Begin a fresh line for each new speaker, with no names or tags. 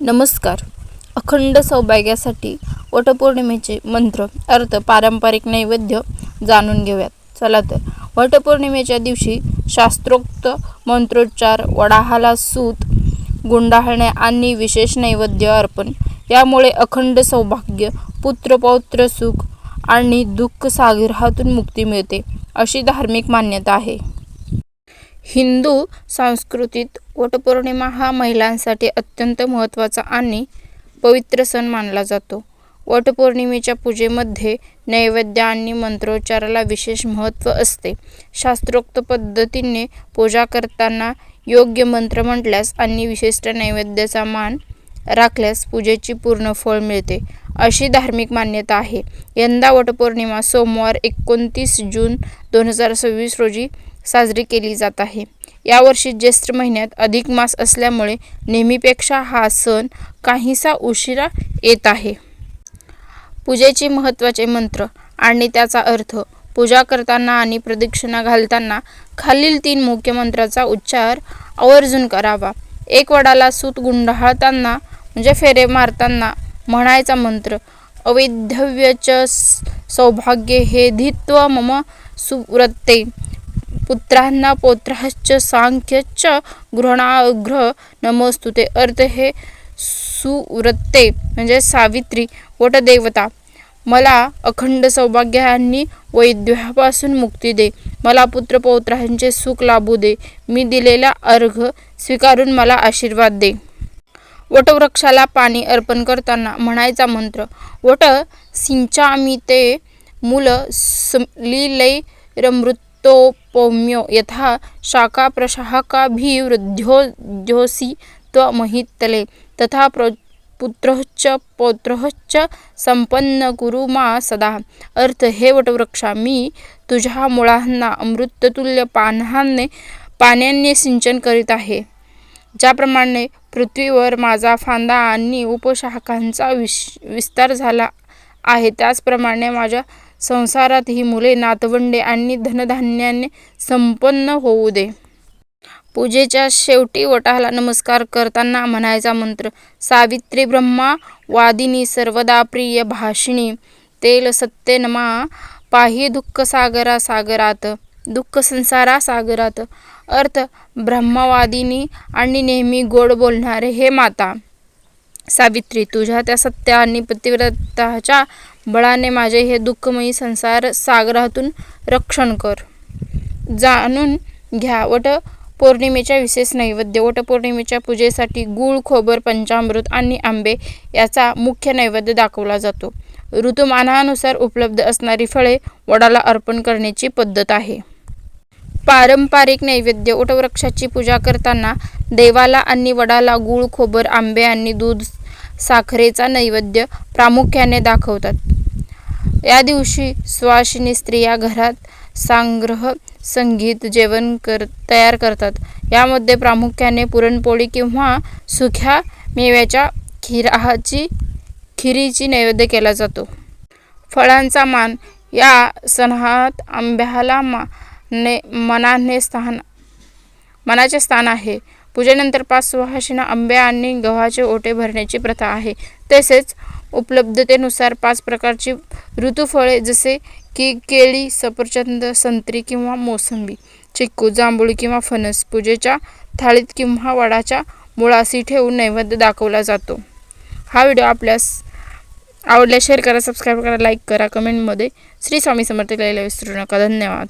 नमस्कार. अखंड सौभाग्यासाठी वटपौर्णिमेचे मंत्र, अर्थ, पारंपरिक नैवेद्य जाणून घेऊयात. चला तर, वटपौर्णिमेच्या दिवशी शास्त्रोक्त मंत्रोच्चार, वडाहाला सूत गुंडाळणे आणि विशेष नैवेद्य अर्पण यामुळे अखंड सौभाग्य, पुत्रपौत्र सुख आणि दुःख सागरातून मुक्ती मिळते, अशी धार्मिक मान्यता आहे. हिंदू संस्कृतीत वटपौर्णिमा हा महिलांसाठी अत्यंत महत्त्वाचा आणि पवित्र सण मानला जातो. वटपौर्णिमेच्या पूजेमध्ये नैवेद्य आणि मंत्रोच्चाराला विशेष महत्त्व असते. शास्त्रोक्त पद्धतीने पूजा करताना योग्य मंत्र म्हटल्यास आणि विशिष्ट नैवेद्याचा मान राखल्यास पूजेची पूर्ण फळ मिळते, अशी धार्मिक मान्यता आहे. यंदा वटपौर्णिमा सोमवार 29 जून 2026 रोजी साजरी केली जात आहे. यावर्षी ज्येष्ठ महिन्यात अधिक मास असल्यामुळे नेहमीपेक्षा हा सण काहीसा उशिरा येत आहे. पूजेचे महत्त्वाचे मंत्र आणि त्याचा अर्थ. पूजा करताना आणि प्रदक्षिणा घालताना खालील 3 मुख्य मंत्राचा उच्चार आवर्जून करावा. 1. वडाला सूत गुंडाळताना म्हणजे फेरे मारताना म्हणायचा मंत्र. अवैधव्यच सौभाग्य हेदित्वा मम सुवृत्ते पुत्रांना पौत्राश्च सांख्यश्च गृहाणाग्रह नमोस्तुते. अर्थ हे सुवृत्ते म्हणजे सावित्री वटदेवता, मला अखंड सौभाग्य आणि वैधव्यापासून मुक्ती दे. मला पुत्रपौत्रांचे सुख लाभू दे. मी दिलेला अर्घ्य स्वीकारून मला आशीर्वाद दे. वटवृक्षाला पाणी अर्पण करताना म्हणायचा मंत्र. वट सिंचामि ते मूल सलिलैरमृतोपम्यो यथा शाखा प्रशाखाभिवृद्ध्योऽसि त्वमहितले तथा पुत्रश्च पौत्रश्च संपन्न कुरु मा सदा. अर्थ हे वटवृक्षा, मी तुझ्या मुळांना अमृततुल्य पाण्याने सिंचन करीत आहे. ज्याप्रमाणे पृथ्वीवर माझा फांदा आणि उपशाखांचा विस्तार झाला आहे, त्याचप्रमाणे माझ्या संसारात ही मुले, नातवंडे आणि धनधान्याने संपन्न होऊ दे. पूजेच्या शेवटी वटाला नमस्कार करताना म्हणायचा मंत्र. सावित्री ब्रह्मा वादिनी सर्वदा प्रिय भाषिणी तेल सत्ते नमा पाहि दुःख संसारा सागरात. अर्थ ब्रह्मवादिनी आणि नेहमी गोड बोलणारे हे माता सावित्री, तुझ्या त्या सत्य आणि पतिव्रताच्या बळाने माझे हे दुःखमयी संसार सागरातून रक्षण कर. जाणून घ्या वटपौर्णिमेच्या विशेष नैवेद्य. वटपौर्णिमेच्या पूजेसाठी गूळ, खोबर, पंचामृत आणि आंबे याचा मुख्य नैवेद्य दाखवला जातो. ऋतुमानानुसार उपलब्ध असणारी फळे वडाला अर्पण करण्याची पद्धत आहे. पारंपरिक नैवेद्य. वटवृक्षाची पूजा करताना देवाला आणि वडाला गूळ, खोबर, आंबे आणि दूध, साखरेचा नैवेद्य प्रामुख्याने दाखवतात. या दिवशी सुवासिनी स्त्रिया घरात साग्रह संगीत जेवण तयार करतात. यामध्ये प्रामुख्याने पुरणपोळी किंवा सुक्या मेव्याच्या खिरीची नैवेद्य केला जातो. फळांचा मान. या सणात आंब्याला मानाचे स्थान आहे. पूजेनंतर 5 सुवासिनींना आंबे आणि गव्हाचे ओटे भरण्याची प्रथा आहे. तसेच उपलब्धतेनुसार 5 प्रकारची ऋतुफळे जसे की केळी, सफरचंद, संत्री किंवा मोसंबी, चिक्कू, जांभूळ किंवा फणस पूजेच्या थाळीत किंवा वडाच्या मुळाशी ठेवून नैवेद्य दाखवला जातो. हा व्हिडिओ आपल्यास आवडल्यास शेअर करा, सबस्क्राईब करा, लाईक करा, कमेंटमध्ये श्री स्वामी समर्थ लिहायला विसरू नका. धन्यवाद.